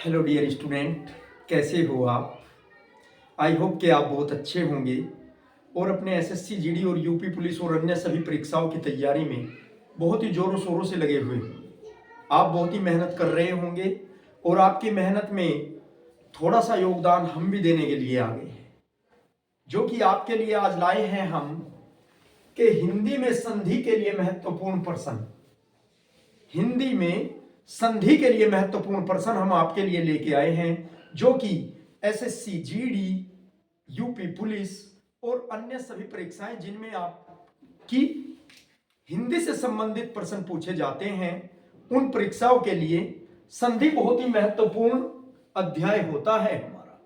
Hello dear student, कैसे हो आप। आई होप कि आप बहुत अच्छे होंगे और अपने एसएससी जीडी और यूपी पुलिस और अन्य सभी परीक्षाओं की तैयारी में बहुत ही ज़ोरों शोरों से लगे हुए होंगे। आप बहुत ही मेहनत कर रहे होंगे और आपकी मेहनत में थोड़ा सा योगदान हम भी देने के लिए आ गए हैं, जो कि आपके लिए आज लाए हैं हम कि हिंदी में संधि के लिए महत्वपूर्ण प्रश्न। हिंदी में संधि के लिए महत्वपूर्ण प्रश्न हम आपके लिए लेके आए हैं, जो कि एसएससी जीडी, यूपी पुलिस और अन्य सभी परीक्षाएं जिनमें आपकी हिंदी से संबंधित प्रश्न पूछे जाते हैं, उन परीक्षाओं के लिए संधि बहुत ही महत्वपूर्ण अध्याय होता है। हमारा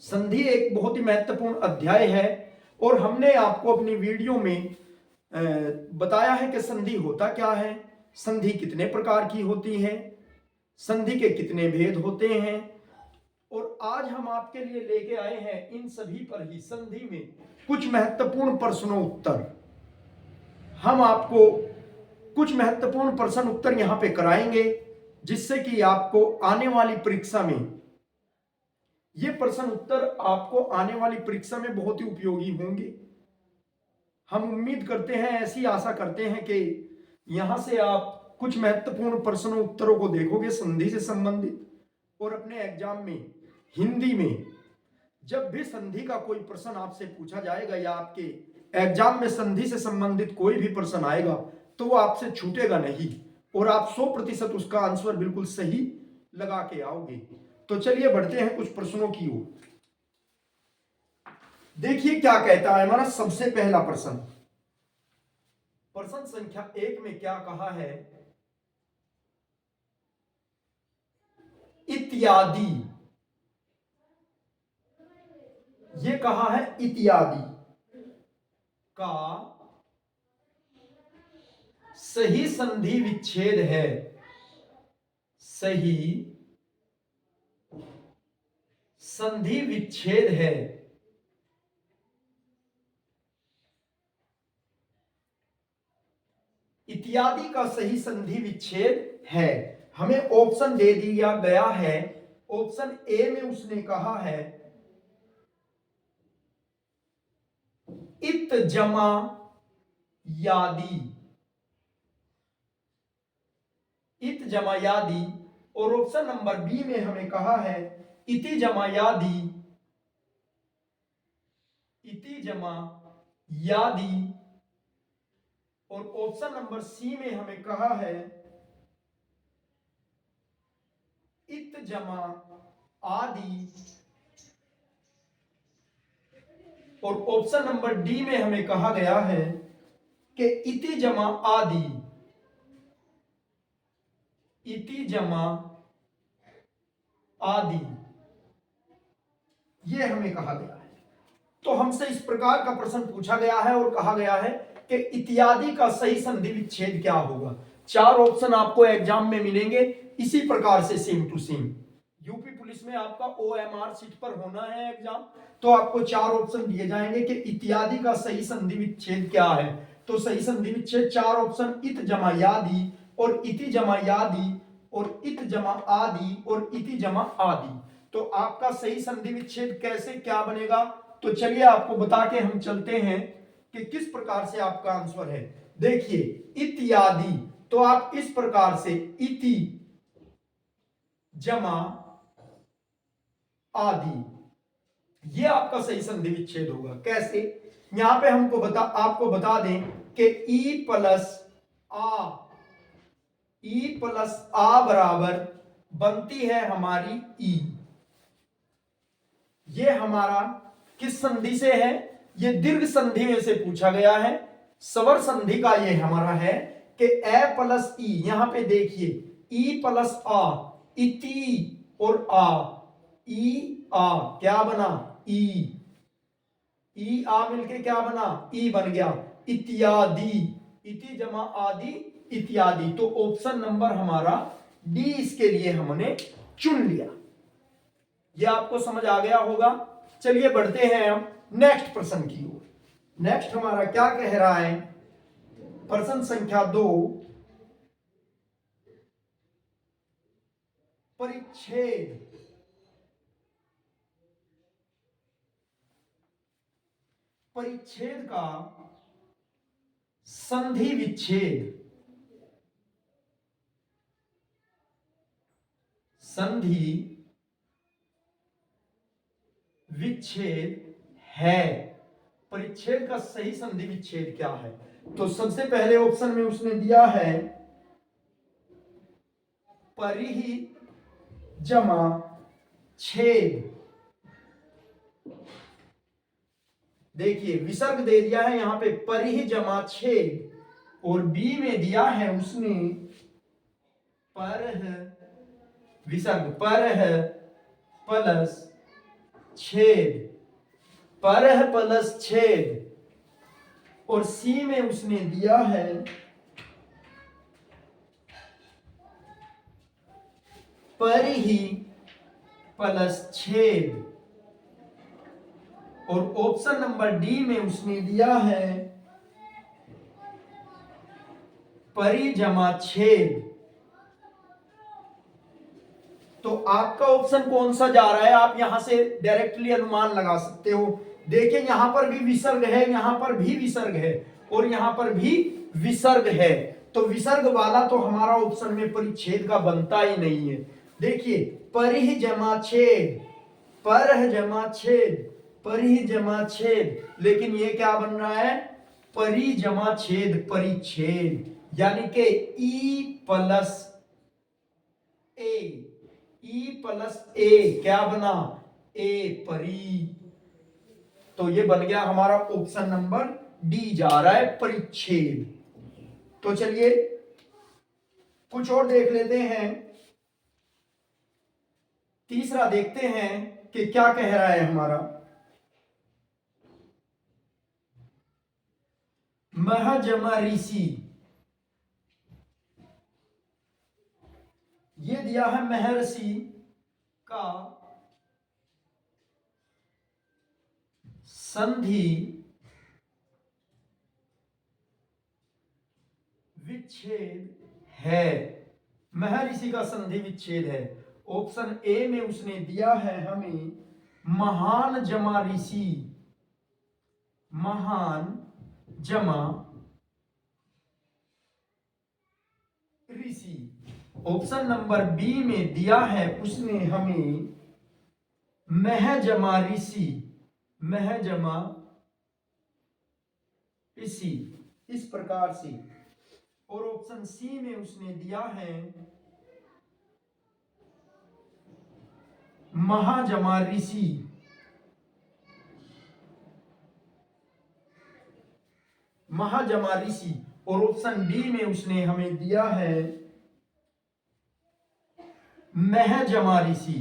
संधि एक बहुत ही महत्वपूर्ण अध्याय है और हमने आपको अपनी वीडियो में बताया है कि संधि होता क्या है, संधि कितने प्रकार की होती है, संधि के कितने भेद होते हैं। और आज हम आपके लिए लेके आए हैं इन सभी पर ही संधि में कुछ महत्वपूर्ण प्रश्नों उत्तर। हम आपको कुछ महत्वपूर्ण प्रश्न उत्तर यहां पे कराएंगे, जिससे कि आपको आने वाली परीक्षा में ये प्रश्न उत्तर आपको आने वाली परीक्षा में बहुत ही उपयोगी होंगे। हम उम्मीद करते हैं, ऐसी आशा करते हैं कि यहां से आप कुछ महत्वपूर्ण प्रश्नों उत्तरों को देखोगे संधि से संबंधित, और अपने एग्जाम में हिंदी में जब भी संधि का कोई प्रश्न आपसे पूछा जाएगा या आपके एग्जाम में संधि से संबंधित कोई भी प्रश्न आएगा तो वो आपसे छूटेगा नहीं और आप 100% उसका आंसर बिल्कुल सही लगा के आओगे। तो चलिए बढ़ते हैं कुछ प्रश्नों की ओर। देखिए क्या कहता है हमारा सबसे पहला प्रश्न। प्रश्न संख्या 1 में क्या कहा है, इत्यादि। ये कहा है इत्यादि का सही संधि विच्छेद है। सही संधि विच्छेद है। इत्यादि का सही संधि विच्छेद है। हमें ऑप्शन दे दिया गया है। ऑप्शन ए में उसने कहा है इत जमा यादी। इत जमा यादी। और ऑप्शन नंबर बी में हमें कहा है इति जमा यादी। इति जमा यादी। और ऑप्शन नंबर सी में हमें कहा है इत जमा आदि। और ऑप्शन नंबर डी में हमें कहा गया है कि इति जमा आदि। इति जमा आदि, ये हमें कहा गया है। तो हमसे इस प्रकार का प्रश्न पूछा गया है और कहा गया है कि इत्यादि का सही संधि विच्छेद क्या होगा। 4 ऑप्शन आपको एग्जाम में मिलेंगे इसी प्रकार से, same to same. UP police में आपका ओएमआर सीट पर होना है एग्जाम, तो आपको 4 ऑप्शन दिए जाएंगे कि इत्यादि का सही संधि विच्छेद क्या है। तो सही संधि विच्छेद 4 ऑप्शन, इत जमा यादि और इति जमा यादि और इत जमा आदि और इति जमा आदि। तो आपका सही संधि विच्छेद कैसे क्या बनेगा, तो चलिए आपको बता के हम चलते हैं कि किस प्रकार से आपका आंसर है। देखिए इत्यादि, तो आप इस प्रकार से इति जमा आदि, ये आपका सही संधि विच्छेद होगा। कैसे, यहां पे हमको आपको बता दें कि ई प्लस आ बराबर बनती है हमारी ई। ये हमारा किस संधि से है, ये दीर्घ संधि में से पूछा गया है। स्वर संधि का ये हमारा है कि ए प्लस ई। यहां पे देखिए ई प्लस आ, इति और आ, ई आ क्या बना ई। ई आ मिलके क्या बना ई बन गया। इत्यादि, इति जमा आदि इत्यादि। तो ऑप्शन नंबर हमारा डी इसके लिए हमने चुन लिया। यह आपको समझ आ गया होगा। चलिए बढ़ते हैं हम नेक्स्ट प्रश्न की ओर। नेक्स्ट हमारा क्या कह रहा है, प्रश्न संख्या 2। परिच्छेद, परिच्छेद का संधि विच्छेद, संधि विच्छेद है। परिच्छेद का सही संधि विच्छेद क्या है? तो सबसे पहले ऑप्शन में उसने दिया है परिहि जमा छेद। देखिए विसर्ग दे दिया है यहां पे परिहि जमा छेद, और बी में दिया है उसने परह, विसर्ग परह प्लस छेद, परह प्लस छेद, और सी में उसने दिया है परिहि प्लस छेद, और ऑप्शन नंबर डी में उसने दिया है परि जमा छेद। तो आपका ऑप्शन कौन सा जा रहा है, आप यहां से डायरेक्टली अनुमान लगा सकते हो। देखिए यहां पर भी विसर्ग है, यहां पर भी विसर्ग है, और यहां पर भी विसर्ग है, तो विसर्ग वाला तो हमारा ऑप्शन में परिच्छेद का बनता ही नहीं है। देखिए परिहि जमा छेद, परह जमा छेद, परिहि जमा छेद, लेकिन ये क्या बन रहा है परि जमा छेद परिच्छेद, यानी कि ई प्लस ए, ई प्लस ए क्या बना ए परी। तो ये बन गया हमारा ऑप्शन नंबर डी जा रहा है परिच्छेद। तो चलिए कुछ और देख लेते हैं, तीसरा देखते हैं कि क्या कह रहा है हमारा। मह जमा ऋषि, ये दिया है महर्षि का संधि विच्छेद है, महर्षि का संधि विच्छेद है। ऑप्शन ए में उसने दिया है हमें महान जमा ऋषि, महान जमा ऋषि। ऑप्शन नंबर बी में दिया है उसने हमें मह जमा ऋषि, मह जमा ऋषि, इस प्रकार से। और ऑप्शन सी में उसने दिया है महाजमा ऋषि, महाजमा ऋषि, और ऑप्शन डी में उसने हमें दिया है महजमा ऋषि,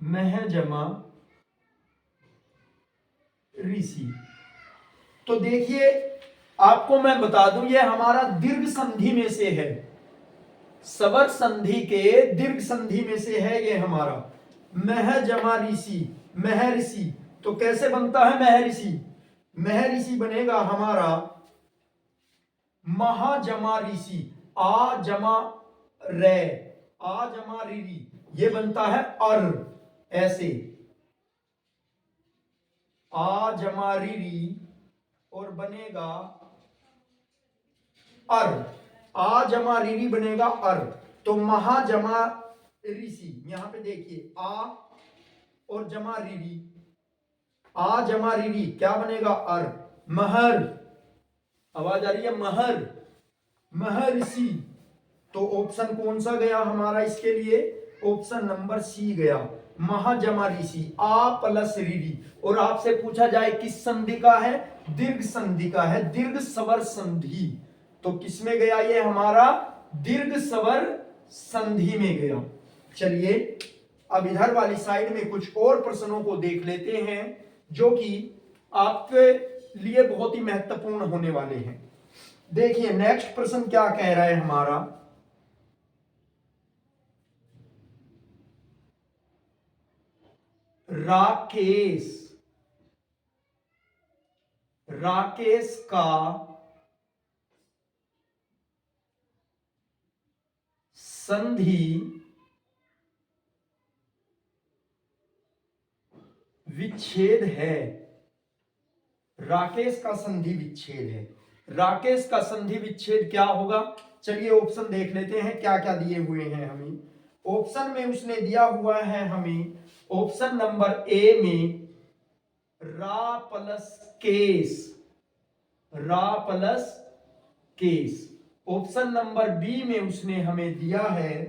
महजमा ऋषि। तो देखिए आपको मैं बता दूं ये हमारा दीर्घ संधि में से है, स्वर संधि के दीर्घ संधि में से है ये हमारा महजमा ऋषि, महर्षि। तो कैसे बनता है महर्षि, महर्षि बनेगा हमारा महाजमा ऋषि, आ जमा रे, आ जमा री, ये बनता है अर, ऐसे आ जमा री, और बनेगा अर, आ जमा री बनेगा अर। तो महाजमा ऋषि, यहां पे देखिए आ और जमा री, आ जमा री क्या बनेगा अर, महर, आवाज आ रही है महर, महर्षि। तो ऑप्शन कौन सा गया हमारा इसके लिए, ऑप्शन नंबर सी गया महाजमा ऋषि, आ प्लस री। और आपसे पूछा जाए किस संधि का है, दीर्घ संधि का है, दीर्घ स्वर संधि। तो किसमें गया ये हमारा दीर्घ स्वर संधि में गया। चलिए अब इधर वाली साइड में कुछ और प्रश्नों को देख लेते हैं जो कि आपके लिए बहुत ही महत्वपूर्ण होने वाले हैं। देखिए नेक्स्ट प्रश्न क्या कह रहा है हमारा, राकेश, राकेश का संधि विच्छेद है, राकेश का संधि विच्छेद है। राकेश का संधि विच्छेद क्या होगा? चलिए ऑप्शन देख लेते हैं क्या क्या दिए हुए हैं हमें। ऑप्शन में उसने दिया हुआ है हमें, ऑप्शन नंबर ए में रा प्लस केस, रा plus case. Option number B में उसने हमें दिया है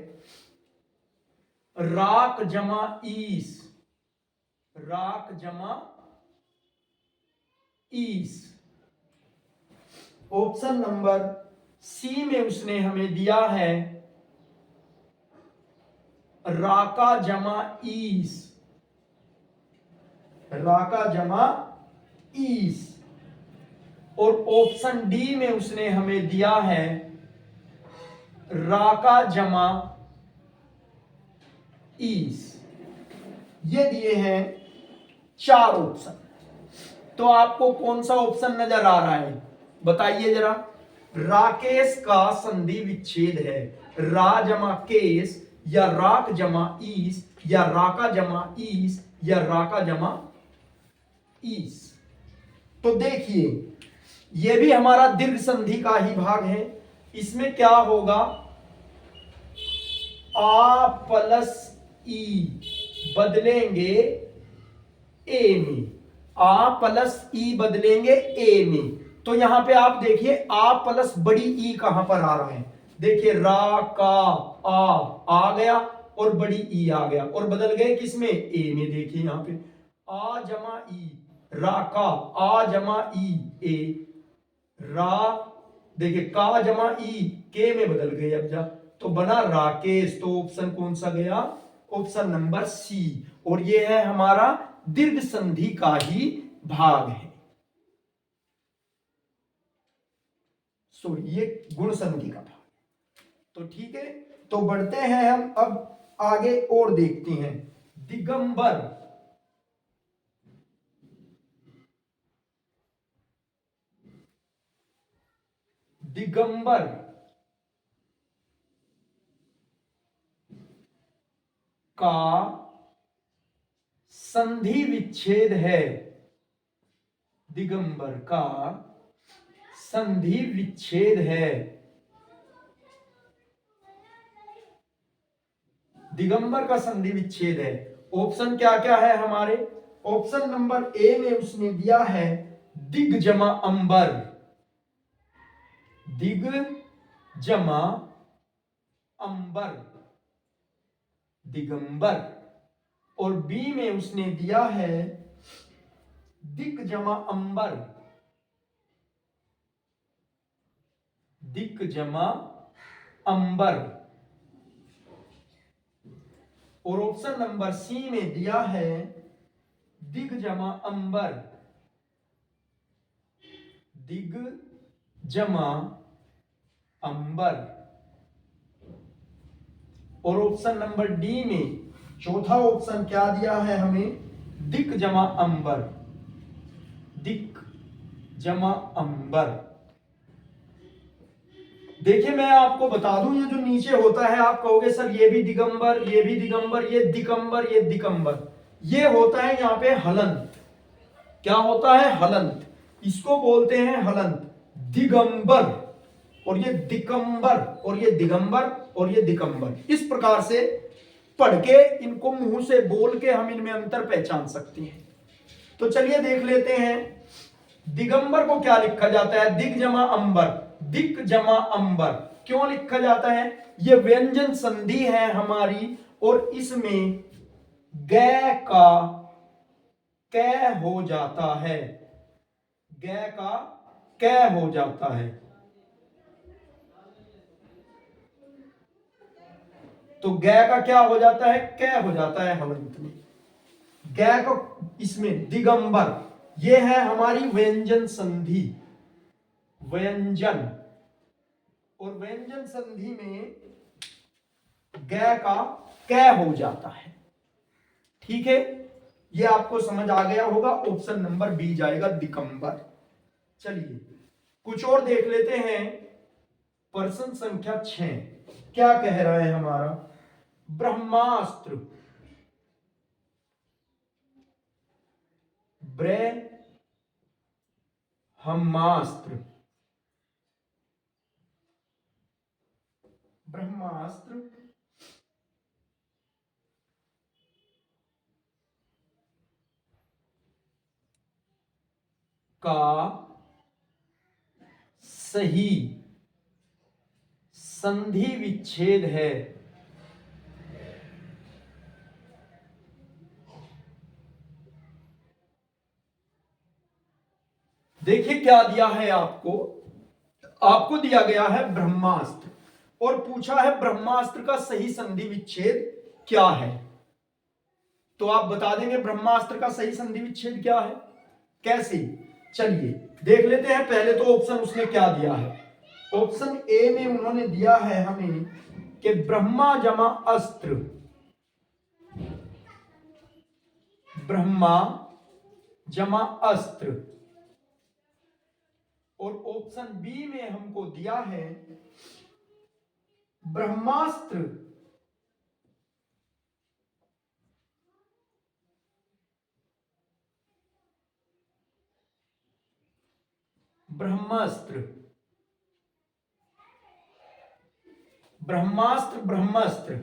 राक जमा ईस, राक जमा ईस। ऑप्शन नंबर सी में उसने हमें दिया है राका जमा ईस, राका जमा ईस। और ऑप्शन डी में उसने हमें दिया है राका जमा ईस। ये दिए हैं 4 ऑप्शन। तो आपको कौन सा ऑप्शन नजर आ रहा है बताइए जरा। राकेश का संधि विच्छेद है, रा जमा केस या राक जमा ईस या राका जमा ईस या राका जमा ईस। तो देखिए यह भी हमारा दीर्घ संधि का ही भाग है। इसमें क्या होगा, आ प्लस ई बदलेंगे ए में, आ प्लस ई बदलेंगे ए में। तो यहां पे आप देखिए आ प्लस बड़ी ई कहां पर आ रहा है, देखिए रा का आ गया और बड़ी ई आ गया और बदल गए किसमें, ए में। देखिए यहां पे आ जमा ई, रा का, आ जमा ई ए, रा, देखिए का जमा ई के में बदल गए अब जा, तो बना राकेश। तो ऑप्शन कौन सा गया, ऑप्शन नंबर सी। और ये है हमारा दीर्घ संधि का ही भाग है। सॉरी ये गुण संधि का भाग। तो ठीक है, तो बढ़ते हैं हम अब आगे और देखते हैं। दिगंबर, दिगंबर का संधि विच्छेद है, दिगंबर का संधि विच्छेद है। दिगंबर का संधि विच्छेद है। ऑप्शन क्या क्या है हमारे, ऑप्शन नंबर ए में उसने दिया है दिग जमा अंबर, दिग जमा अंबर, दिगंबर। और बी में उसने दिया है दिक जमा अंबर, दिक जमा अंबर। और ऑप्शन नंबर सी में दिया है दिग जमा अंबर, दिग जमा अंबर। और ऑप्शन नंबर डी में चौथा ऑप्शन क्या दिया है हमें, दिक जमा अंबर, दिक जमा अंबर। देखिए मैं आपको बता दूं, ये जो नीचे होता है आप कहोगे सर ये भी दिगंबर, ये भी दिगंबर, ये दिगंबर, ये दिगंबर, ये होता है यहाँ पे हलंत। क्या होता है, हलंत। इसको बोलते हैं हलंत। दिगंबर और ये दिगंबर और ये दिगंबर और ये दिगंबर। इस प्रकार से पढ़ के इनको मुंह से बोल के हम इनमें अंतर पहचान सकते हैं। तो चलिए देख लेते हैं दिगंबर को क्या लिखा जाता है, दिग जमा अंबर, दिक जमा अंबर क्यों लिखा जाता है, ये व्यंजन संधि है हमारी और इसमें ग का कै हो जाता है, ग का कै हो जाता है। तो ग का क्या हो जाता है, कै हो जाता है हलंत में। ग को इसमें दिगंबर, ये है हमारी व्यंजन संधि, व्यंजन। और व्यंजन संधि में ग का कै हो जाता है। ठीक है, ये आपको समझ आ गया होगा। ऑप्शन नंबर बी जाएगा दिगंबर। चलिए कुछ और देख लेते हैं। प्रश्न संख्या 6 क्या कह रहा है हमारा, ब्रह्मास्त्र, ब्रह्मास्त्र, ब्रह्मास्त्र का सही संधि विच्छेद है। देखिए क्या दिया है आपको, आपको दिया गया है ब्रह्मास्त्र और पूछा है ब्रह्मास्त्र का सही संधि विच्छेद क्या है। तो आप बता देंगे ब्रह्मास्त्र का सही संधि विच्छेद क्या है, कैसे? चलिए देख लेते हैं। पहले तो ऑप्शन उसने क्या दिया है। ऑप्शन ए में उन्होंने दिया है हमें कि ब्रह्मा जमा अस्त्र, ब्रह्मा जमा अस्त्र। और ऑप्शन बी में हमको दिया है ब्रह्मास्त्र ब्रह्मास्त्र, ब्रह्मास्त्र ब्रह्मास्त्र।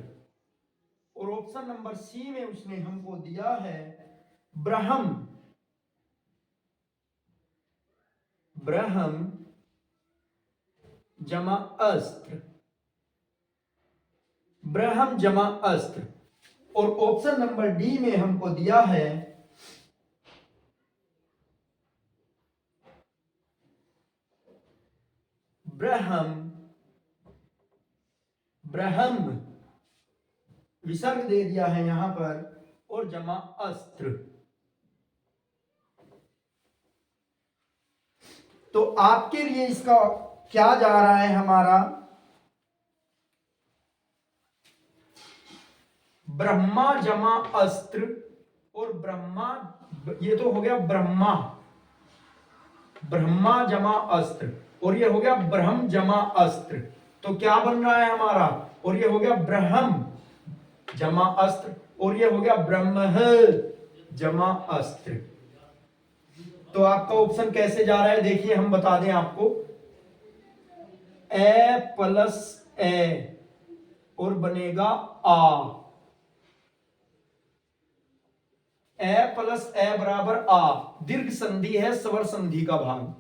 और ऑप्शन नंबर सी में उसने हमको दिया है ब्रह्म, ब्रह्म जमा अस्त्र, ब्रह्म जमा अस्त्र। और ऑप्शन नंबर डी में हमको दिया है ब्रह्म, ब्रह्म विसर्ग दे दिया है यहां पर, और जमा अस्त्र। तो आपके लिए इसका क्या जा रहा है हमारा, ब्रह्मा जमा अस्त्र और ब्रह्मा, ये तो हो गया ब्रह्मा, ब्रह्मा जमा अस्त्र, और ये हो गया ब्रह्म जमा अस्त्र। तो क्या बन रहा है हमारा, और ये हो गया ब्रह्म जमा अस्त्र, और ये हो गया ब्रह्म जमा अस्त्र। तो आपका ऑप्शन कैसे जा रहा है देखिए, हम बता दें आपको, ए प्लस ए और बनेगा आ, ए प्लस ए बराबर आ, दीर्घ संधि है स्वर संधि का भाग।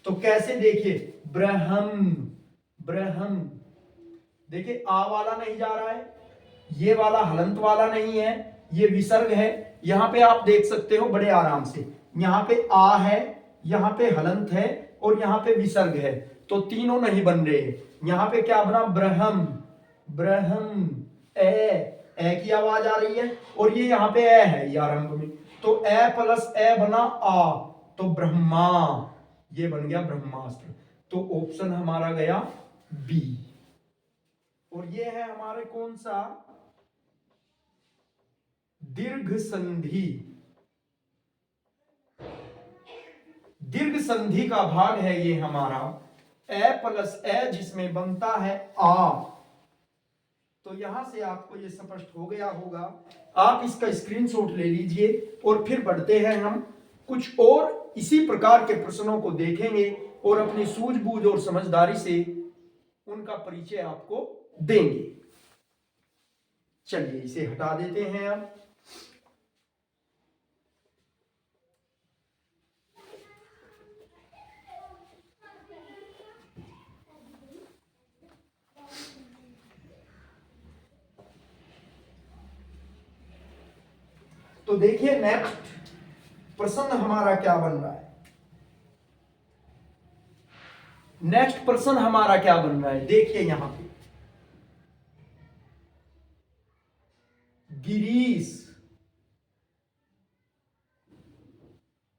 तो कैसे देखिए, ब्रह्म, ब्रह्म, देखिए आ वाला नहीं जा रहा है, ये वाला हलंत वाला नहीं है, ये विसर्ग है। यहां पे आप देख सकते हो बड़े आराम से, यहां पे आ है, यहां पे हलंत है और यहां पे विसर्ग है, तो तीनों नहीं बन रहे। यहां पे क्या बना, ब्रह्म, ब्रह्म, ए की आवाज आ रही है, और ये यहां पे ए है ये आरंभ में, तो ए प्लस ए बना आ, तो ब्रह्मा, ये बन गया ब्रह्मास्त्र। तो ऑप्शन हमारा गया बी। और ये है हमारे कौन सा, दीर्घ संधि, दीर्घ संधि का भाग है ये हमारा, ए प्लस ए जिसमें बनता है आ। तो यहां से आपको ये स्पष्ट हो गया होगा, आप इसका स्क्रीनशॉट ले लीजिए और फिर बढ़ते हैं हम कुछ और इसी प्रकार के प्रश्नों को देखेंगे और अपनी सूझबूझ और समझदारी से उनका परिचय आपको देंगे। चलिए इसे हटा देते हैं अब। तो देखिए नेक्स्ट प्रश्न हमारा क्या बन रहा है, नेक्स्ट प्रश्न हमारा क्या बन रहा है, देखिए यहां पे, गिरीश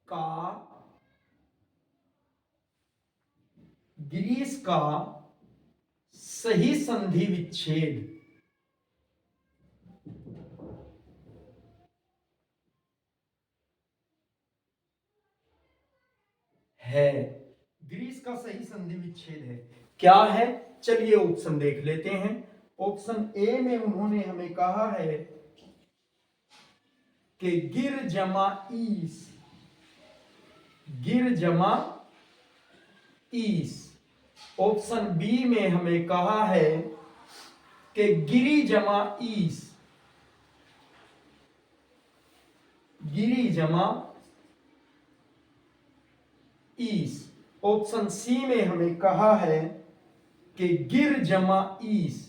का, गिरीश का सही संधि विच्छेद है, गिरीश का सही संधि विच्छेद है, क्या है? चलिए ऑप्शन देख लेते हैं। ऑप्शन ए में उन्होंने हमें कहा है कि गिर जमा ईस, गिर जमा ईस। ऑप्शन बी में हमें कहा है कि गिरी जमा ईस, गिरी जमा ईस। ऑप्शन सी में हमें कहा है कि गिर जमा ईस,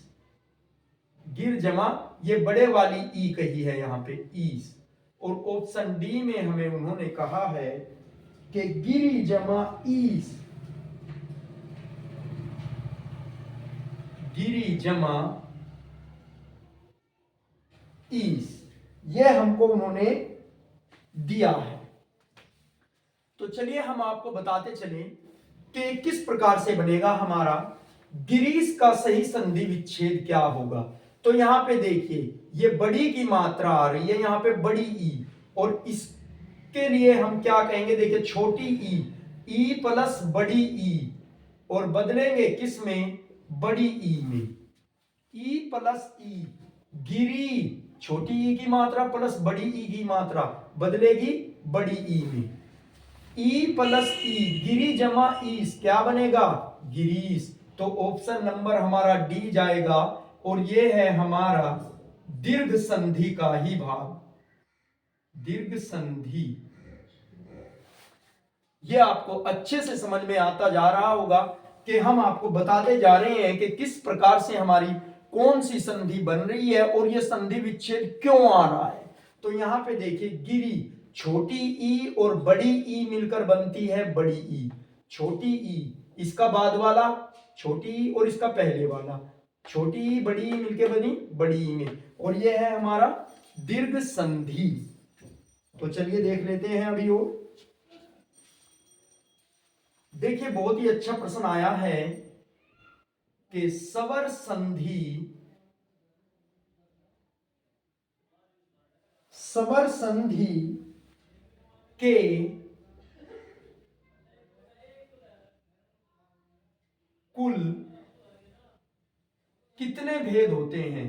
गिर जमा, ये बड़े वाली ई कही है यहां पे ईस। और ऑप्शन डी में हमें उन्होंने कहा है कि गिरी जमा ईस, गिरी जमा ईस, यह हमको उन्होंने दिया है। तो चलिए हम आपको बताते चले कि किस प्रकार से बनेगा हमारा गिरीश का सही संधि विच्छेद क्या होगा। तो यहां पे देखिए ये बड़ी की मात्रा आ रही है यहां पे बड़ी ई, और इसके लिए हम क्या कहेंगे, देखिए छोटी ई प्लस बड़ी ई, और बदलेंगे किस में, बड़ी ई में। ई प्लस ई, गिरी छोटी ई की मात्रा प्लस बड़ी ई की मात्रा बदलेगी बड़ी ई में। ई प्लस ई, गिरी जमा ईस क्या बनेगा, गिरीश। तो ऑप्शन नंबर हमारा डी जाएगा, और ये है हमारा दीर्घ संधि का ही भाग, दीर्घ संधि। ये आपको अच्छे से समझ में आता जा रहा होगा कि हम आपको बताते जा रहे हैं कि किस प्रकार से हमारी कौन सी संधि बन रही है और ये संधि विच्छेद क्यों आ रहा है। तो यहां पे देखिए गिरी, छोटी ई और बड़ी ई मिलकर बनती है बड़ी ई। छोटी ई, इसका बाद वाला छोटी ई और इसका पहले वाला छोटी ई, बड़ी ई मिलकर बनी बड़ी ई में, और ये है हमारा दीर्घ संधि। तो चलिए देख लेते हैं अभी वो। देखिए बहुत ही अच्छा प्रश्न आया है कि सवर संधि, सवर संधि के कुल कितने भेद होते हैं।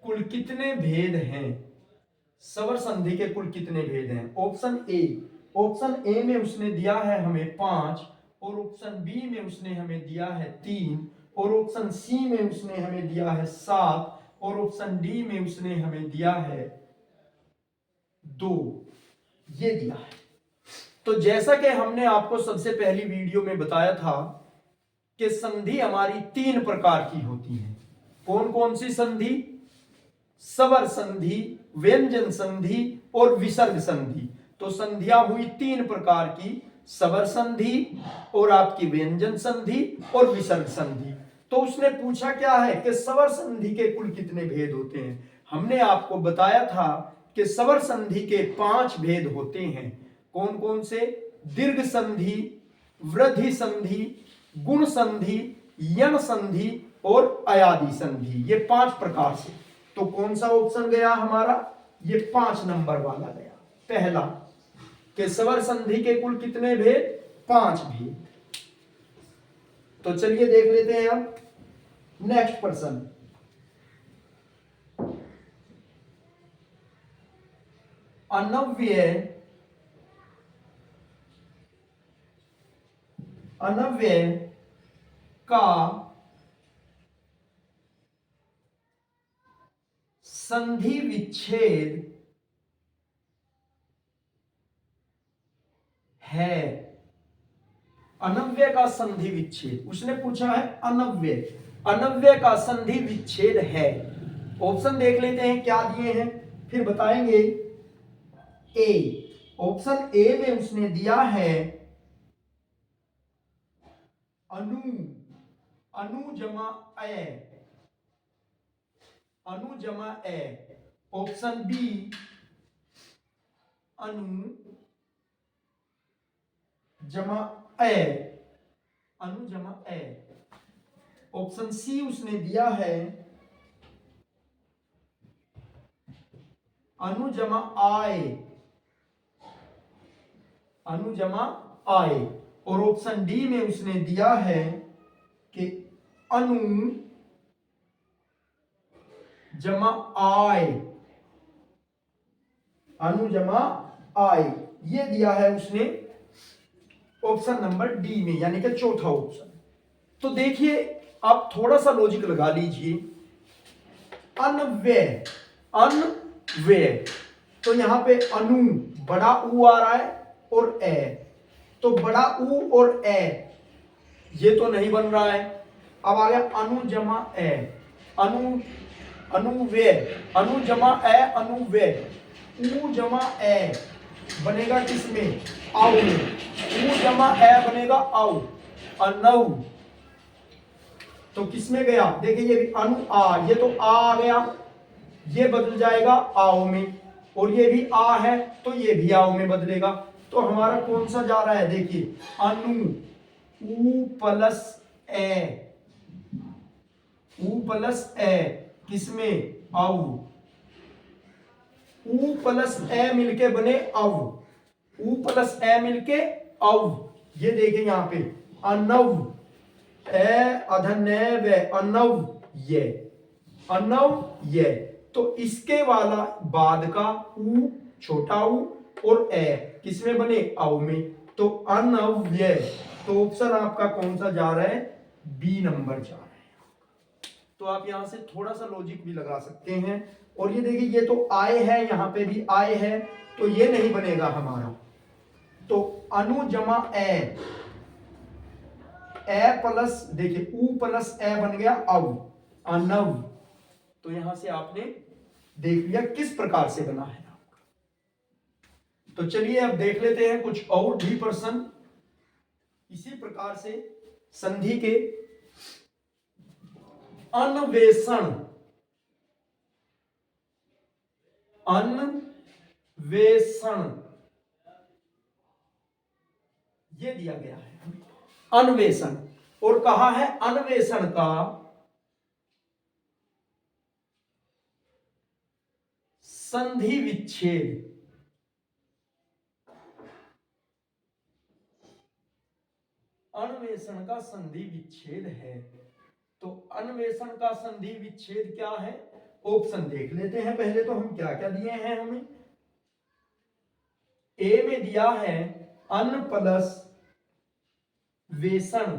कुल कितने भेद हैं, सवर संधि के कुल कितने भेद हैं। ऑप्शन ए, ऑप्शन ए में उसने दिया है हमें 5, और ऑप्शन बी में उसने हमें दिया है 3, और ऑप्शन सी में उसने हमें दिया है 7, और ऑप्शन डी में उसने हमें दिया है 2, ये दिया है। तो जैसा कि हमने आपको सबसे पहली वीडियो में बताया था कि संधि हमारी 3 प्रकार की होती है। कौन कौन सी संधि, सवर संधि, व्यंजन संधि और विसर्ग संधि। तो संधियां हुई 3 प्रकार की, सवर संधि और आपकी व्यंजन संधि और विसर्ग संधि। तो उसने पूछा क्या है कि सवर संधि के कुल कितने भेद होते हैं। हमने आपको बताया था कि सवर संधि के 5 भेद होते हैं। कौन कौन से, दीर्घ संधि, वृद्धि संधि, गुण संधि, यण संधि और अयादि संधि, ये 5 प्रकार से। तो कौन सा ऑप्शन गया हमारा, ये 5 नंबर वाला गया पहला, कि सवर संधि के कुल कितने भेद, 5 भेद। तो चलिए देख लेते हैं अब नेक्स्ट प्रश्न। अनव्यय, अनव्यय का संधि विच्छेद है। अनव्यय का संधि विच्छेद, उसने पूछा है अनव्यय, अनव्यय का संधि विच्छेद है। ऑप्शन देख लेते हैं क्या दिए हैं, फिर बताएंगे। ए, ऑप्शन ए में उसने दिया है अनु, अनु जमा ए, अनु जमा ए। ऑप्शन बी अनु जमा ए, अनु जमा ए। ऑप्शन सी उसने दिया है अनु जमा आए, अनु जमा आए। और ऑप्शन डी में उसने दिया है कि अनु जमा आए, अनु जमा आय, ये दिया है उसने ऑप्शन नंबर डी में, यानी कि चौथा ऑप्शन। तो देखिए आप थोड़ा सा लॉजिक लगा लीजिए, अनव्यय, अनव्यय, तो यहां पे अनु बड़ा ऊ आ रहा है और ए, तो बड़ा ऊ और ए ये तो नहीं बन रहा है। अब आ गया अनु जमा ए, अनु, अनुव्यय, अनु जमा ए अनुव्यय, ऊ जमा ए बनेगा किसमें, आउ में, ऊ जमा ए बनेगा आउ, अनव, तो किसमें गया, देखिए ये भी अनु आ, ये तो आ गया, ये बदल जाएगा आओ में, और ये भी आ है तो ये भी आओ में बदलेगा। तो हमारा कौन सा जा रहा है, देखिए अनु, ऊ प्लस ए, ऊ प्लस ए किसमें, आउ, ऊ प्लस ए मिलके बने अव, ऊ प्लस ए मिलके अव, ये देखिए यहां पे अनव, ए अधन्य व अनव ये, अनव ये, तो इसके वाला बाद का ऊ छोटा ऊ और ए किसमें बने, अव में, तो अनव्यय। तो ऑप्शन आपका कौन सा जा रहा है, बी नंबर जा रहा है। तो आप यहां से थोड़ा सा लॉजिक भी लगा सकते हैं। और ये देखिए ये तो आय है, यहां पे भी आय है, तो ये नहीं बनेगा हमारा, तो अनु जमा ए प्लस, देखिए ऊ प्लस ए बन गया अव, अनव, तो यहां से आपने देख लिया किस प्रकार से बना है आपका। तो चलिए अब देख लेते हैं कुछ और भी प्रश्न इसी प्रकार से संधि के। अन्वेषण, अन्वेषण ये दिया गया है, अन्वेषण, और कहा है अन्वेषण का संधि विच्छेद, अन्वेषण का संधि विच्छेद है। तो अन्वेषण का संधि विच्छेद क्या है, ऑप्शन देख लेते हैं पहले। तो हम क्या क्या दिए हैं, हमें ए में दिया है अन प्लस वेषण,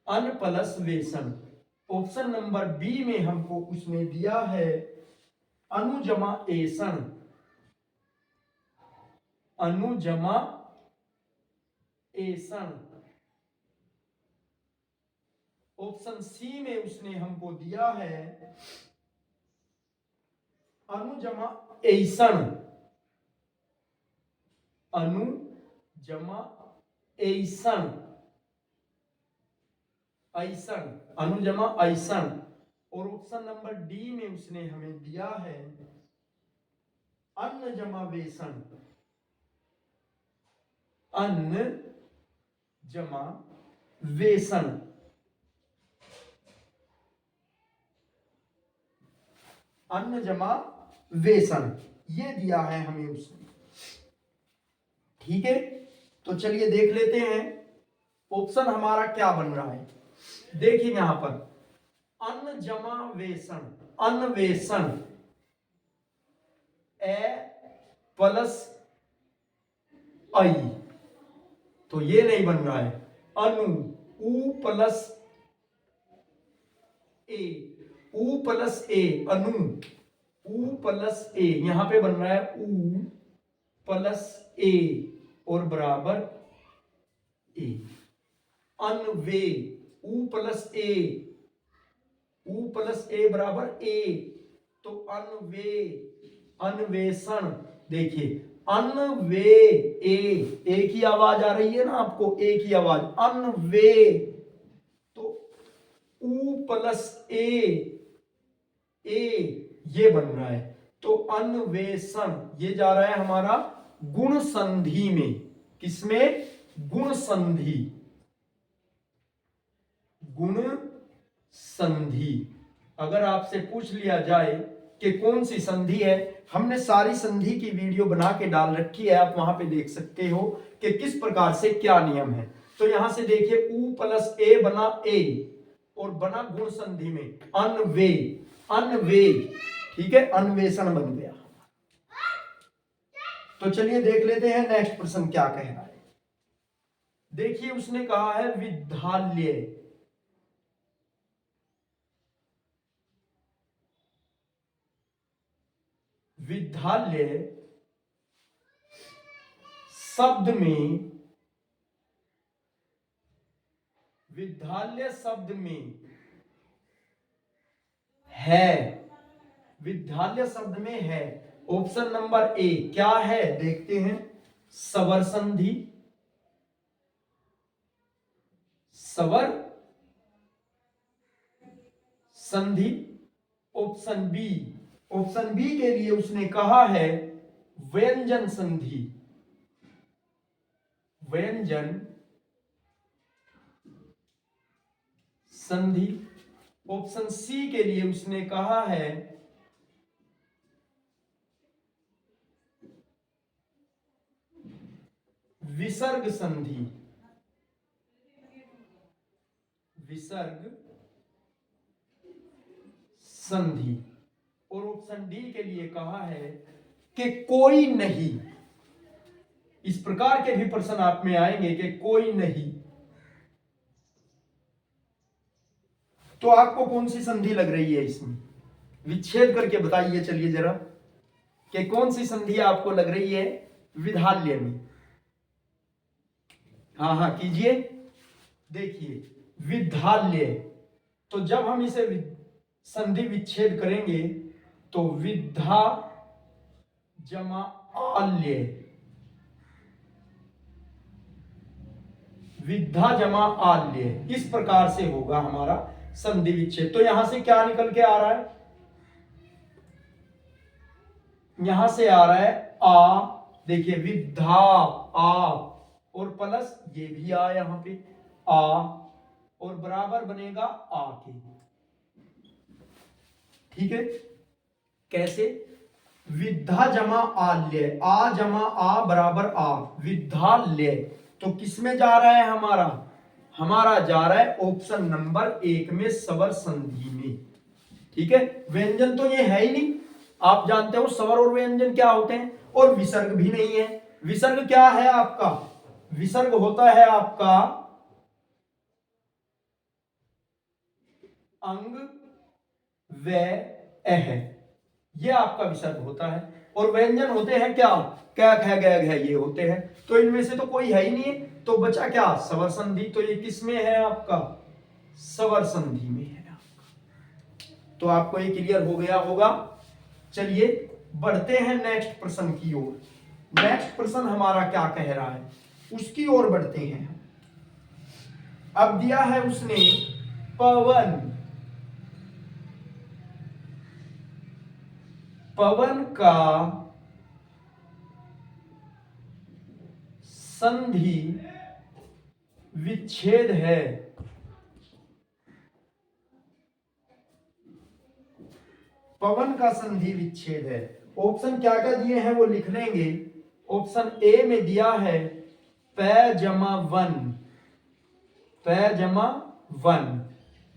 अन प्लस वेषण। ऑप्शन नंबर बी में हमको उसने दिया है अनुजमा एषण, अनुजमा एषण। ऑप्शन सी में उसने हमको दिया है अनुजमा ऐषण, अनुजमा ऐषण, ऐषण, अनुजमा ऐषण। और ऑप्शन नंबर डी में उसने हमें दिया है अन्न जमा वेषण, अन्न जमा वेषण। अन्न जमा वेषण ये दिया है हमें उसने, ठीक है। तो चलिए देख लेते हैं ऑप्शन हमारा क्या बन रहा है। देखिए यहां पर अन्न जमा वेषण, अन्वेषण, ए प्लस आई, तो ये नहीं बन रहा है। अनु, ऊ प्लस ए, ऊ प्लस ए, अनु, ऊ प्लस ए, यहां पे बन रहा है ऊ प्लस ए और बराबर ए। अनवे, ऊ प्लस ए, ऊ प्लस ए बराबर ए, तो अनवे, अन्वेषण। देखिए अनवे ए, एक ही आवाज आ रही है ना आपको, एक ही आवाज, अनवे, तो ऊ प्लस ए ये बन रहा है। तो अन्वेषण ये जा रहा है हमारा गुण संधि में, किसमें, गुण संधि, गुण संधि। अगर आपसे पूछ लिया जाए कि कौन सी संधि है, हमने सारी संधि की वीडियो बना के डाल रखी है, आप वहां पे देख सकते हो कि किस प्रकार से क्या नियम है। तो यहां से देखिए ऊ प्लस ए बना ए और बना गुण संधि में अनवे, अनवे, ठीक है, अन्वेषण बन गया। तो चलिए देख लेते हैं नेक्स्ट प्रश्न क्या कह रहा है। देखिए उसने कहा है विद्यालय। विद्यालय शब्द में, विद्यालय शब्द में है, विद्यालय शब्द में है। ऑप्शन नंबर ए क्या है देखते हैं, स्वर संधि, स्वर संधि। ऑप्शन बी, ऑप्शन बी के लिए उसने कहा है व्यंजन संधि, व्यंजन संधि। ऑप्शन सी के लिए उसने कहा है विसर्ग संधि, विसर्ग संधि। और ऑप्शन डी के लिए कहा है कि कोई नहीं। इस प्रकार के भी प्रश्न आप में आएंगे कि कोई नहीं। तो आपको कौन सी संधि लग रही है इसमें, विच्छेद करके बताइए चलिए जरा, कि कौन सी संधि आपको लग रही है विद्यालय में। हाँ हाँ कीजिए। देखिए विद्यालय, तो जब हम इसे संधि विच्छेद करेंगे तो विद्या जमा आल्य, विद्या जमा आल्य, इस प्रकार से होगा हमारा संधि विच्छेद। तो यहां से क्या निकल के आ रहा है, यहां से आ रहा है आ, देखिए विद्या आ, और प्लस ये भी आ यहां पे आ, और बराबर बनेगा आ के। ठीक है, कैसे, विद्या जमा आल्य, आ जमा आ बराबर आ, विद्यालय। तो किसमें जा रहा है हमारा, हमारा जा रहा है ऑप्शन नंबर एक में, स्वर संधि में। ठीक है, व्यंजन तो ये है ही नहीं, आप जानते हो स्वर और व्यंजन क्या होते हैं, और विसर्ग भी नहीं है। विसर्ग क्या है आपका, विसर्ग होता है आपका अंग व अह, ये आपका विसर्ग होता है। और व्यंजन होते हैं क्या, क ख ग घ, ये होते हैं। तो इनमें से तो कोई है ही नहीं है, तो बचा क्या, स्वर संधि। तो ये किस में है आपका, स्वर संधि में है आपका। तो आपको ये क्लियर हो गया होगा। चलिए बढ़ते हैं नेक्स्ट प्रश्न की ओर। नेक्स्ट प्रश्न हमारा क्या कह रहा है उसकी ओर बढ़ते हैं। अब दिया है उसने पवन, पवन का संधि विच्छेद है। पवन का संधि विच्छेद है। ऑप्शन क्या क्या दिए हैं वो लिख लेंगे। ऑप्शन ए में दिया है पै जमा वन, पै जमा वन।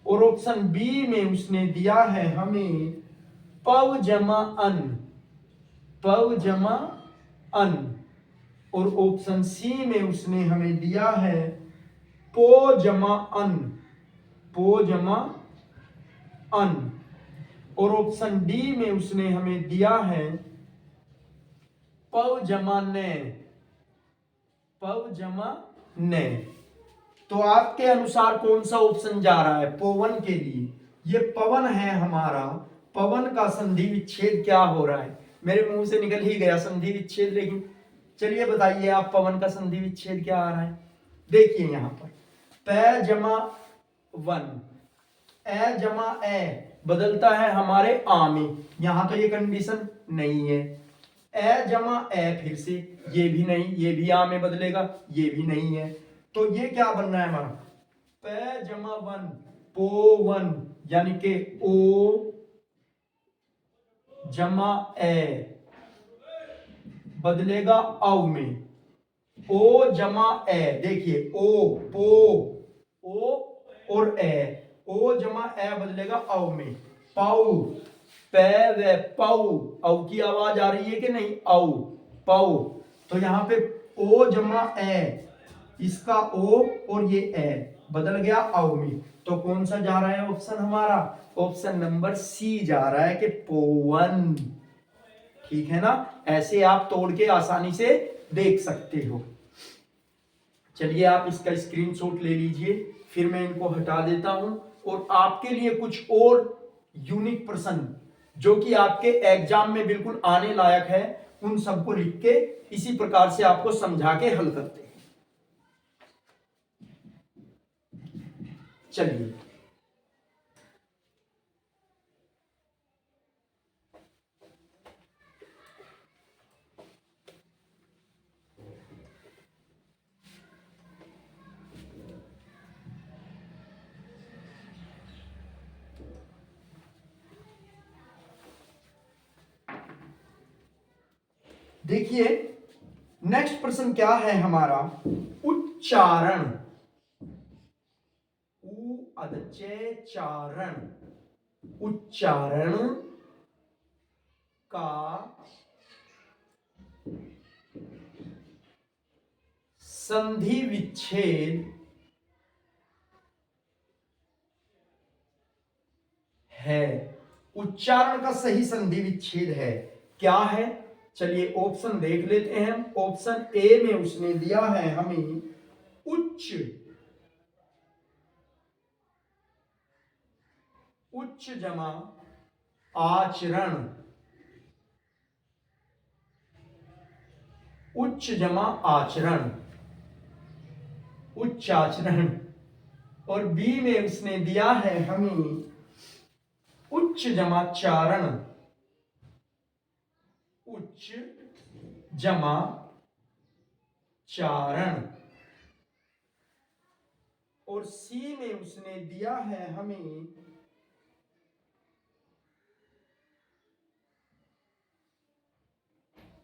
और ऑप्शन बी में उसने दिया है हमें पव जमा अन, पव जमा अन। और ऑप्शन सी में उसने हमें दिया है पो जमा अन, पो जमा अन। और ऑप्शन डी में उसने हमें दिया है पव जमा ने, पव जमा ने। तो आपके अनुसार कौन सा ऑप्शन जा रहा है पवन के लिए, ये पवन है हमारा, पवन का संधि विच्छेद क्या हो रहा है, मेरे मुंह से निकल ही गया संधि विच्छेद, लेकिन चलिए बताइए आप पवन का संधि विच्छेद क्या आ रहा है। देखिए यहां पर पै जमा वन, ए जमा ए बदलता है हमारे आ में, यहां तो ये कंडीशन नहीं है। ए जमा ए फिर से ये भी नहीं, ये भी आ में बदलेगा, ये भी नहीं है। तो ये क्या बनना है हमारा पै जमा वन, पो वन, यानी कि ओ जमा ए बदलेगा औ में, ओ जमा ए, देखिए ओ पो, ओ और ए, ओ जमा ए बदलेगा औ में, पाऊ। पै व पौ, औ की आवाज आ रही है कि नहीं, औ पौ। तो यहाँ पे ओ जमा ए, इसका ओ और ये ए बदल गया औ में, तो कौन सा जा रहा है ऑप्शन हमारा, ऑप्शन नंबर सी जा रहा है कि पौवन। ठीक है ना, ऐसे आप तोड़ के आसानी से देख सकते हो। चलिए आप इसका स्क्रीनशॉट ले लीजिए, फिर मैं इनको हटा देता हूं और आपके लिए कुछ और यूनिक प्रश्न जो कि आपके एग्जाम में बिल्कुल आने लायक है, उन सबको लिख के इसी प्रकार से आपको समझा के हल करते हैं। चलिए देखिए नेक्स्ट प्रश्न क्या है हमारा, उच्चारण, उ अदचे चारण, उच्चारण का संधि विच्छेद है। उच्चारण का सही संधि विच्छेद है, क्या है, चलिए ऑप्शन देख लेते हैं। ऑप्शन ए में उसने दिया है हमें उच्च, उच्च जमा आचरण, उच्च जमा आचरण, उच्चाचरण। और बी में उसने दिया है हमें उच्च जमा चारण, उच्च जमा चारण। और सी में उसने दिया है हमें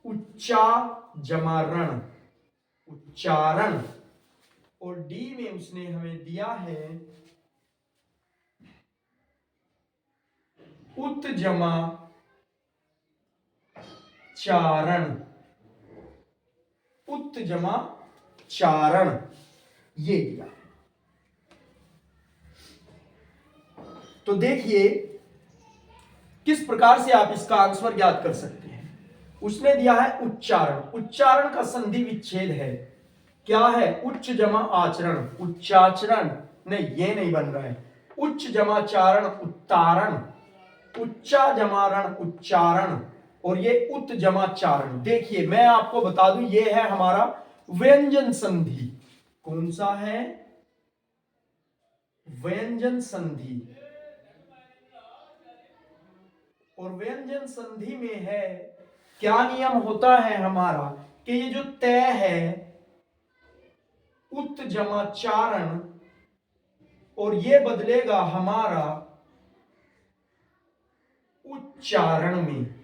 उच्चा जमा रण, उच्चारण। और डी में उसने हमें दिया है उत जमा चारण, उत जमा चारण, ये दिया। तो देखिए किस प्रकार से आप इसका आंसर ज्ञात कर सकते हैं। उसने दिया है उच्चारण, उच्चारण का संधि विच्छेद है, क्या है, उच्च जमा आचरण, उच्चाचरण, नहीं ये नहीं बन रहा है, उच्च जमा चारण उत्तारण, उच्चा जमारण उच्चारण, और ये उत जमा चारण। देखिए मैं आपको बता दूं ये है हमारा व्यंजन संधि, कौन सा है, व्यंजन संधि। और व्यंजन संधि में है क्या नियम होता है हमारा कि ये जो तय है उत जमा चारण, और ये बदलेगा हमारा उच्चारण में,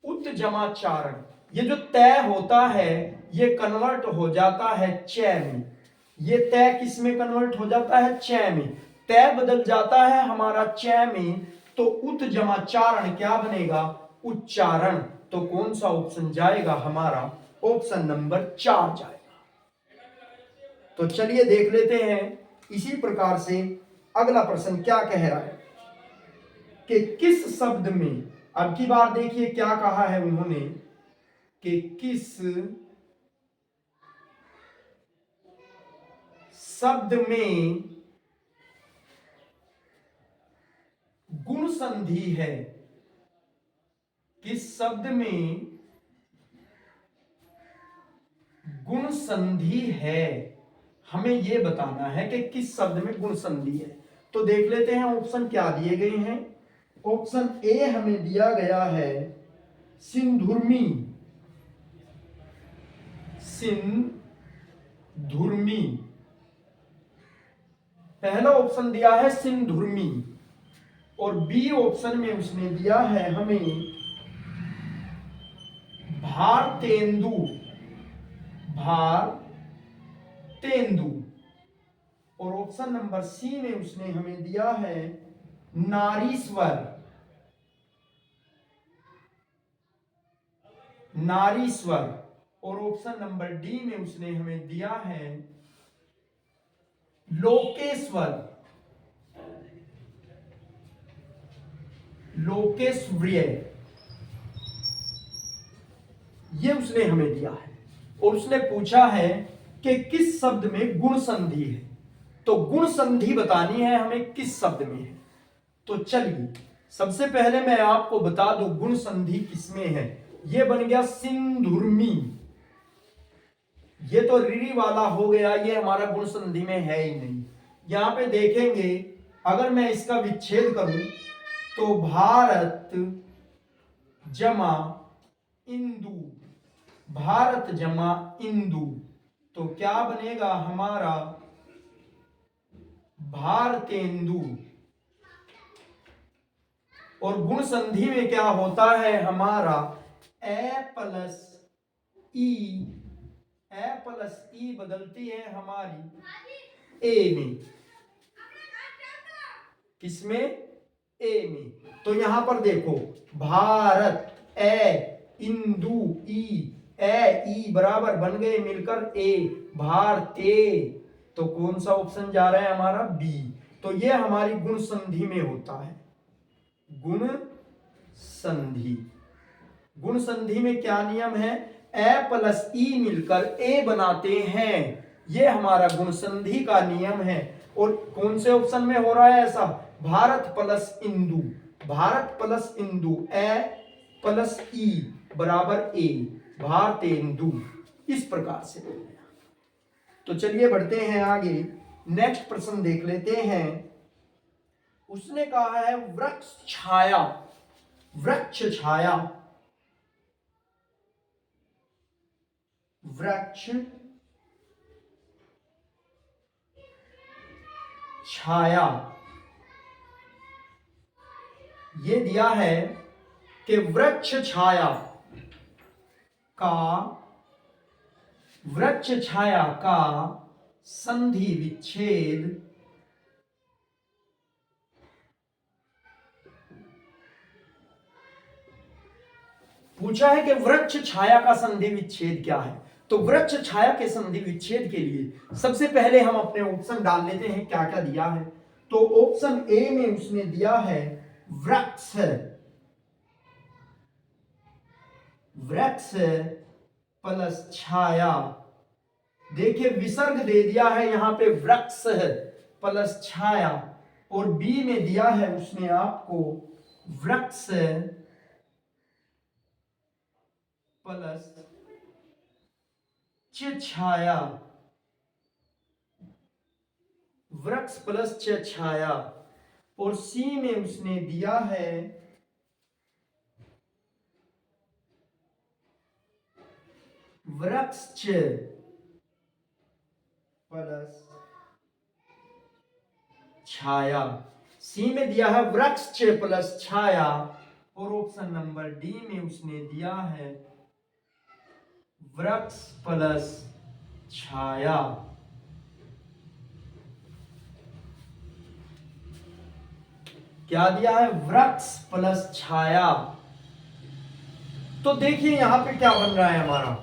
उत जमा चारण। ये जो तय होता है ये कन्वर्ट हो जाता है चय में, ये तय किस में कन्वर्ट हो जाता है, चय में, तय बदल जाता है हमारा चय में, तो उत जमा चारण क्या बनेगा, उच्चारण। तो कौन सा ऑप्शन जाएगा हमारा, ऑप्शन नंबर 4 जाएगा। तो चलिए देख लेते हैं इसी प्रकार से अगला प्रश्न क्या कह रहा है कि किस शब्द में, अब की बार देखिए क्या कहा है उन्होंने कि किस शब्द में गुण संधि है, किस शब्द में गुण संधि है, हमें यह बताना है कि किस शब्द में गुण संधि है। तो देख लेते हैं ऑप्शन क्या दिए गए हैं। ऑप्शन ए हमें दिया गया है सिंधुर्मी, सिंधुर्मी, पहला ऑप्शन दिया है सिंधुर्मी। और बी ऑप्शन में उसने दिया है हमें भारतेंदु, भारतेंदु। और ऑप्शन नंबर सी में उसने हमें दिया है नारीश्वर, नारीश्वर। और ऑप्शन नंबर डी में उसने हमें दिया है लोकेश्वर, लोकेश्वरीय, ये उसने हमें दिया है। और उसने पूछा है कि किस शब्द में गुण संधि है, तो गुण संधि बतानी है हमें किस शब्द में है। तो चलिए सबसे पहले मैं आपको बता दूं गुण संधि किसमें है। ये बन गया सिंधुर्मी, ये तो रिरी वाला हो गया, ये हमारा गुण संधि में है ही नहीं। यहां पे देखेंगे अगर मैं इसका विच्छेद करूं तो भारत जमा इंदु, भारत जमा इंदु, तो क्या बनेगा हमारा भारतेंदु। और गुण संधि में क्या होता है हमारा ए प्लस ई बदलती है हमारी ए में, किसमें ए में। तो यहां पर देखो भारत ए इंदु ई बराबर बन गए मिलकर ए भारते, तो कौन सा ऑप्शन जा रहा है हमारा बी। तो ये हमारी गुण संधि में होता है, गुण संधि। गुण संधि में क्या नियम है, ए प्लस ई मिलकर ए बनाते हैं, ये हमारा गुण संधि का नियम है। और कौन से ऑप्शन में हो रहा है ऐसा, भारत प्लस इंदु, भारत प्लस इंदु ए प्लस ई बराबर ए, भारतेंदु, इस प्रकार से हो गया। तो चलिए बढ़ते हैं आगे, नेक्स्ट प्रश्न देख लेते हैं। उसने कहा है वृक्ष छाया, वृक्ष छाया, वृक्ष छाया, ये दिया है कि वृक्ष छाया का, वृक्ष छाया का संधि विच्छेद पूछा है कि वृक्ष छाया का संधि विच्छेद क्या है। तो वृक्ष छाया के संधि विच्छेद के लिए सबसे पहले हम अपने ऑप्शन डाल लेते हैं क्या क्या दिया है। तो ऑप्शन ए में उसने दिया है वृक्ष, वृक्ष प्लस छाया, देखिए विसर्ग दे दिया है यहां पे वृक्ष प्लस छाया। और बी में दिया है उसने आपको वृक्ष प्लस छाया, वृक्ष प्लस छाया। और सी में उसने दिया है वृक्ष प्लस छाया, सी में दिया है वृक्ष प्लस छाया। और ऑप्शन नंबर डी में उसने दिया है वृक्ष प्लस छाया। क्या दिया है, वृक्ष प्लस छाया। तो देखिए यहां पे क्या बन रहा है हमारा,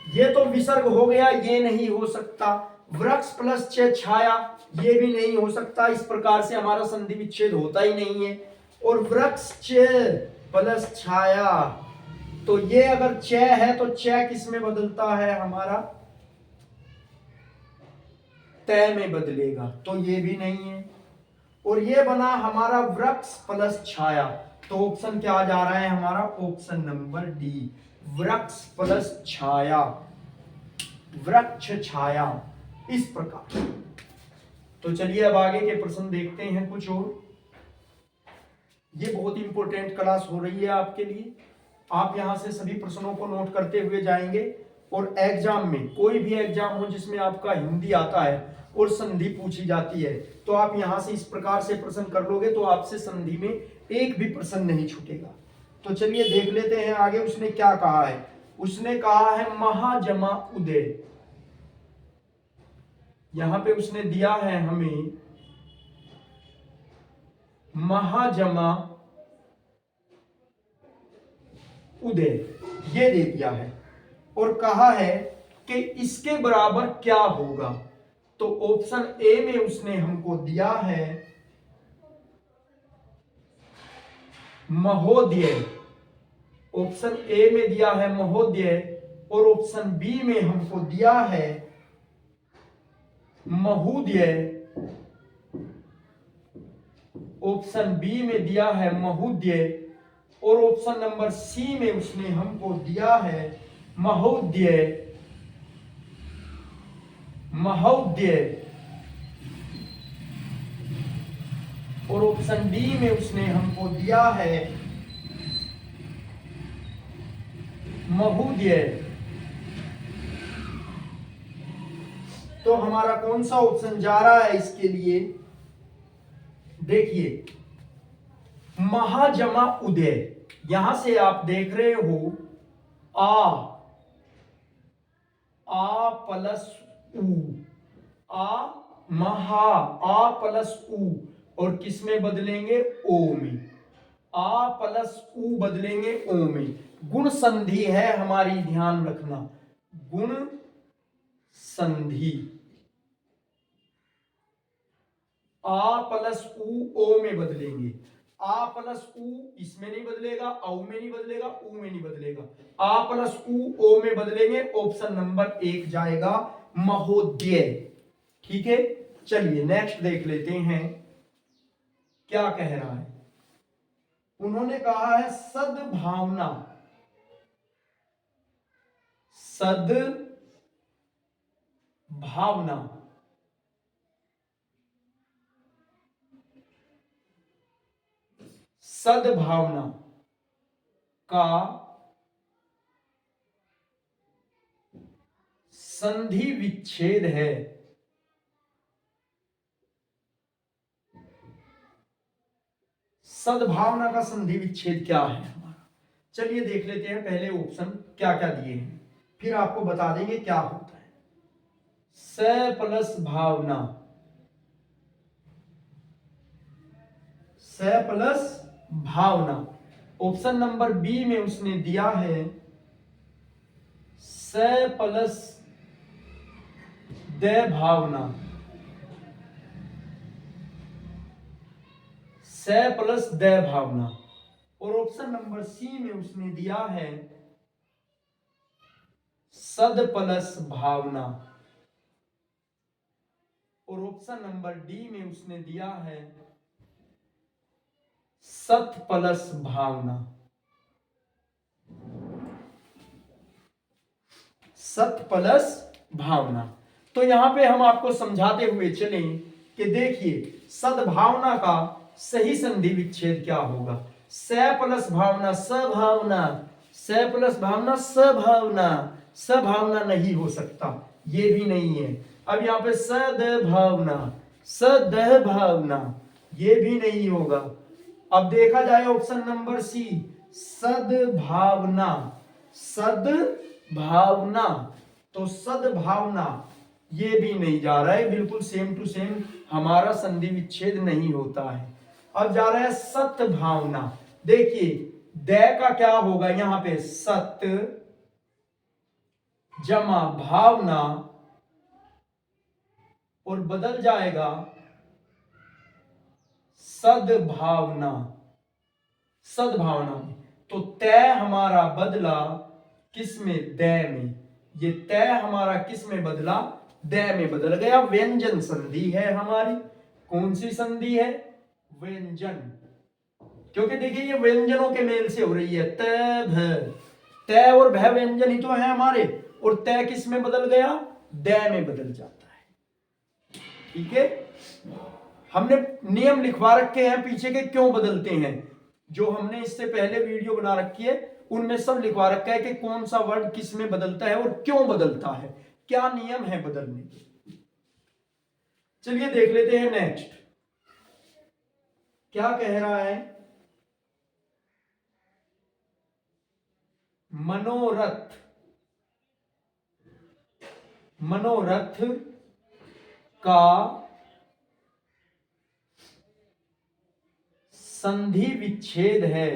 ये तो विसर्ग हो गया, ये नहीं हो सकता, वृक्ष प्लस छाया ये भी नहीं हो सकता, इस प्रकार से हमारा संधि विच्छेद होता ही नहीं है। और वृक्ष प्लस छाया, तो ये अगर च है तो च किस में बदलता है हमारा, तय में बदलेगा, तो ये भी नहीं है। और ये बना हमारा वृक्ष प्लस छाया, तो ऑप्शन क्या जा रहा है हमारा, ऑप्शन नंबर डी वृक्ष प्लस छाया, वृक्ष छाया, इस प्रकार। तो चलिए अब आगे के प्रश्न देखते हैं कुछ और। ये बहुत इंपॉर्टेंट क्लास हो रही है आपके लिए, आप यहां से सभी प्रश्नों को नोट करते हुए जाएंगे। और एग्जाम में कोई भी एग्जाम हो जिसमें आपका हिंदी आता है और संधि पूछी जाती है, तो आप यहां से इस प्रकार से प्रश्न कर लोगे तो आपसे संधि में एक भी प्रश्न नहीं छूटेगा। तो चलिए देख लेते हैं आगे उसने क्या कहा है। उसने कहा है महाजमा उदय, यहां पे उसने दिया है हमें महाजमा उदय, ये दे दिया है और कहा है कि इसके बराबर क्या होगा। तो ऑप्शन ए में उसने हमको दिया है महोदय, ऑप्शन ए में दिया है महोदय और ऑप्शन बी में हमको दिया है महोदय, ऑप्शन बी में दिया है महोदय और ऑप्शन नंबर सी में उसने हमको दिया है महोदय, महोदय और ऑप्शन डी में उसने हमको दिया है महोदय। तो हमारा कौन सा ऑप्शन जा रहा है इसके लिए? देखिए, महाजमा उदय, यहां से आप देख रहे हो आ प्लस उ, आ महा, आ प्लस उ और किस में बदलेंगे? ओ में। आ प्लस उ बदलेंगे ओ में। गुण संधि है हमारी, ध्यान रखना, गुण संधि। आ प्लस उ ओ में बदलेंगे। आ प्लस उ इसमें नहीं बदलेगा, औ में नहीं बदलेगा, उ में नहीं बदलेगा, आ प्लस उ ओ में बदलेंगे। ऑप्शन नंबर 1 जाएगा महोदय। ठीक है, चलिए नेक्स्ट देख लेते हैं क्या कह रहा है। उन्होंने कहा है सद्भावना, सद्भावना सद्भावना का संधि विच्छेद है। सद्भावना का संधि विच्छेद क्या है हमारा? चलिए देख लेते हैं पहले ऑप्शन क्या क्या दिए हैं, फिर आपको बता देंगे क्या होता है। स प्लस भावना, स प्लस भावना। ऑप्शन नंबर बी में उसने दिया है स प्लस द भावना, स प्लस द भावना और ऑप्शन नंबर सी में उसने दिया है सद प्लस भावना और ऑप्शन नंबर डी में उसने दिया है सत प्लस भावना, सत प्लस भावना। तो यहां पे हम आपको समझाते हुए चलें कि देखिए सद्भावना का सही संधि विच्छेद क्या होगा। स प्लस भावना सभावना, स प्लस भावना सभावना, सभावना नहीं हो सकता, ये भी नहीं है। अब यहाँ पे सद्भावना, सद्भावना, ये भी नहीं होगा। अब देखा जाए ऑप्शन नंबर सी, सद्भावना, सद्भावना, तो सद्भावना ये भी नहीं जा रहा है, बिल्कुल सेम टू सेम हमारा संधि विच्छेद नहीं होता है। अब जा रहा है सत्भावना। देखिए द का क्या होगा यहां पे, सत जमा भावना और बदल जाएगा सद्भावना, सद्भावना में। तो तय हमारा बदला किस में? द में। ये तय हमारा किस में बदला? द में बदल गया। व्यंजन संधि है हमारी। कौन सी संधि है? व्यंजन, क्योंकि देखिए ये व्यंजनों के मेल से हो रही है। त भ, तय और भ व्यंजन ही तो है हमारे, और तय किस में बदल गया? द में बदल जाता है। ठीक है, हमने नियम लिखवा रखे हैं पीछे के क्यों बदलते हैं, जो हमने इससे पहले वीडियो बना रखी है उनमें सब लिखवा रखा है कि कौन सा वर्ड किस में बदलता है और क्यों बदलता है, क्या नियम है बदलने के। चलिए देख लेते हैं नेक्स्ट क्या कह रहा है। मनोरथ, मनोरथ का संधि विच्छेद है।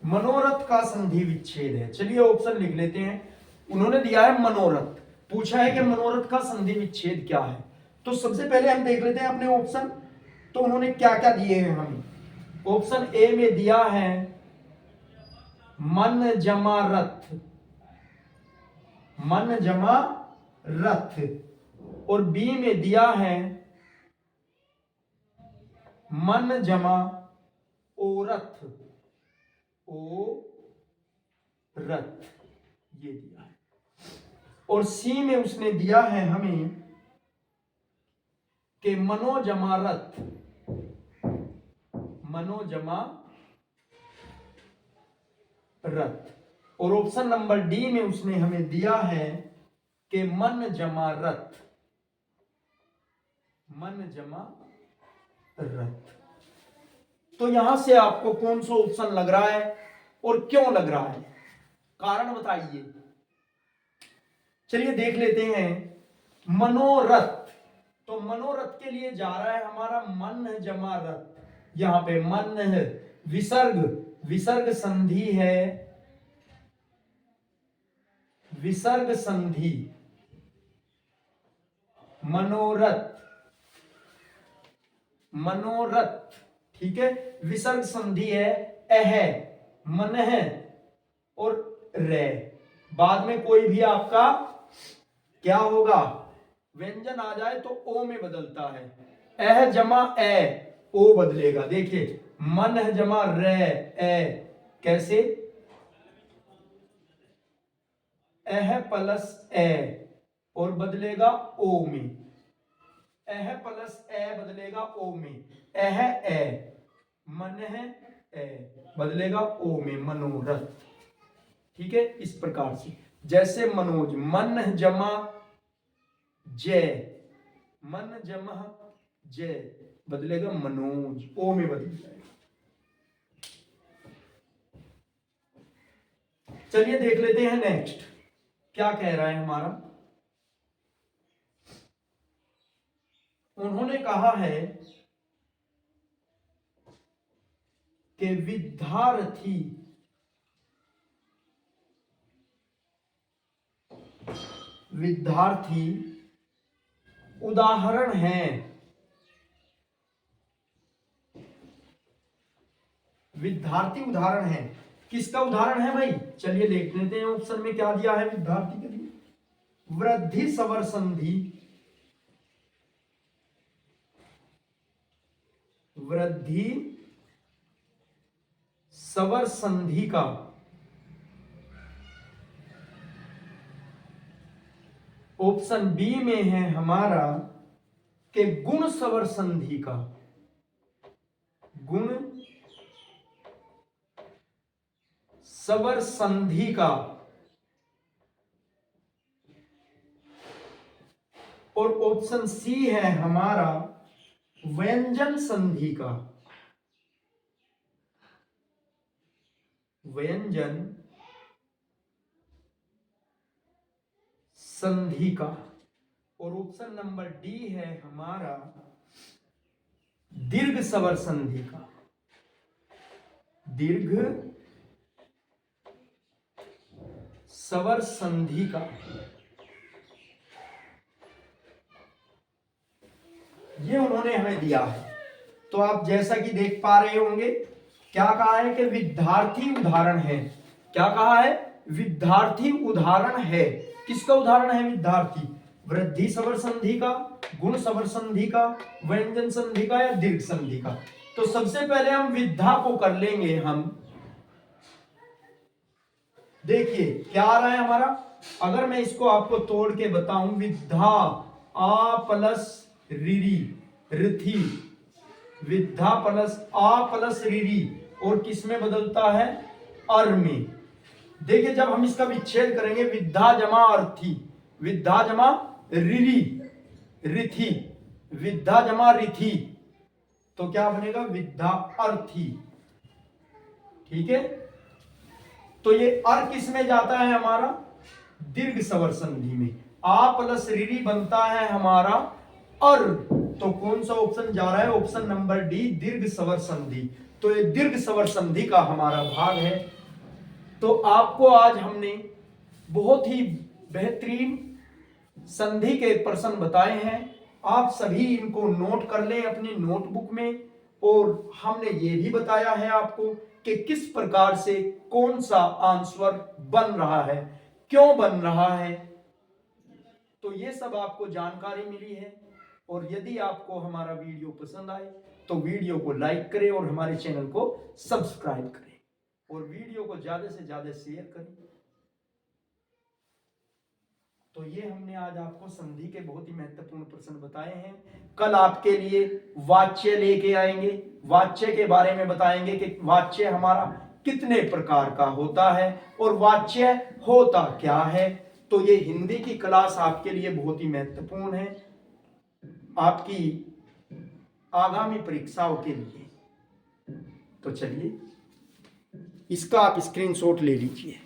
मनोरथ का संधि विच्छेद है। चलिए ऑप्शन लिख लेते हैं। उन्होंने दिया है मनोरथ, पूछा है कि मनोरथ का संधि विच्छेद क्या है। तो सबसे पहले हम देख लेते हैं अपने ऑप्शन, तो उन्होंने क्या क्या दिए हैं हमें। ऑप्शन ए में दिया है मन जमा रथ, मन जमा रथ, और बी में दिया है मन जमा ओरथ, ओ रथ, ये दिया है। और सी में उसने दिया है हमें कि मनोजमा रथ, मनोजमा रथ। और ऑप्शन नंबर डी में उसने हमें दिया है कि मन जमा रथ, मन जमा रथ। तो यहां से आपको कौन सा ऑप्शन लग रहा है और क्यों लग रहा है, कारण बताइए। चलिए देख लेते हैं। मनोरथ, तो मनोरथ के लिए जा रहा है हमारा मन जमा रथ। यहां पे मन है, विसर्ग, विसर्ग संधि है, विसर्ग संधि, मनोरथ, मनोरथ, ठीक है। विसर्ग संधि है अह, मन है और रे। बाद में कोई भी आपका क्या होगा, व्यंजन आ जाए तो ओ में बदलता है। अह जमा ए, ओ बदलेगा। देखिए मन जमा रे ए, कैसे, अह प्लस ए और बदलेगा ओ में, अह प्लस ए बदलेगा ओ में, अह ए, मन है ए बदलेगा ओ में, मनोरथ। ठीक है, इस प्रकार से। जैसे मनोज, मन जमा जय, मन जमा जय बदलेगा मनोज, ओ में बदल जाएगा। चलिए देख लेते हैं नेक्स्ट क्या कह रहा है हमारा। उन्होंने कहा है कि विद्यार्थी, विद्यार्थी उदाहरण है, विद्यार्थी उदाहरण है। किसका उदाहरण है भाई, चलिए देख लेते हैं ऑप्शन में क्या दिया है विद्यार्थी के लिए। वृद्धि स्वर संधि, वृद्धि स्वर संधि का ऑप्शन बी में है हमारा कि गुण स्वर संधि का, गुण स्वर संधि का। और ऑप्शन सी है हमारा व्यंजन संधि का, व्यंजन संधि का। और ऑप्शन नंबर डी है हमारा दीर्घ स्वर संधि का, दीर्घ स्वर संधि का। ये उन्होंने हमें दिया है। तो आप जैसा कि देख पा रहे होंगे, क्या कहा है कि विद्यार्थी उदाहरण है। क्या कहा है, विद्यार्थी उदाहरण है। किसका उदाहरण है विद्यार्थी, वृद्धि स्वर संधि का, गुण स्वर संधि का, व्यंजन संधि का या दीर्घ संधि का। तो सबसे पहले हम विद्या को कर लेंगे। हम देखिए क्या आ रहा है हमारा, अगर मैं इसको आपको तोड़ के बताऊं, विद्या आ प्लस रिरी रिथि, विद्या प्लस आ प्लस रिरी, और किस में बदलता है, अर में। देखिए जब हम इसका विच्छेद करेंगे, विद्या जमा अर्थी, विद्या जमा रिरी रिथि, विद्या जमा रिथि, तो क्या बनेगा, विद्या अर्थी। ठीक है, तो ये अर किस में जाता है हमारा, दीर्घ स्वर संधि में। आ प्लस रिरी बनता है हमारा अर, तो कौन सा ऑप्शन जा रहा है, ऑप्शन नंबर डी, दीर्घ स्वर संधि। तो ये दीर्घ स्वर संधि का हमारा भाग है। तो आपको आज हमने बहुत ही बेहतरीन संधि के प्रश्न बताए हैं। आप सभी इनको नोट कर लें अपनी नोटबुक में। और हमने ये भी बताया है आपको कि किस प्रकार से कौन सा आंसर बन रहा है, क्यों बन रहा है। तो ये सब आपको जानकारी मिली है। और यदि आपको हमारा वीडियो पसंद आए तो वीडियो को लाइक करें और हमारे चैनल को सब्सक्राइब करें और वीडियो को ज्यादा से ज्यादा शेयर करें। तो ये हमने आज आपको संधि के बहुत ही महत्वपूर्ण प्रश्न बताए हैं। कल आपके लिए वाच्य लेके आएंगे, वाच्य के बारे में बताएंगे कि वाच्य हमारा कितने प्रकार का होता है और वाच्य होता क्या है। तो ये हिंदी की क्लास आपके लिए बहुत ही महत्वपूर्ण है आपकी आगामी परीक्षाओं के लिए। तो चलिए इसका आप स्क्रीनशॉट ले लीजिए।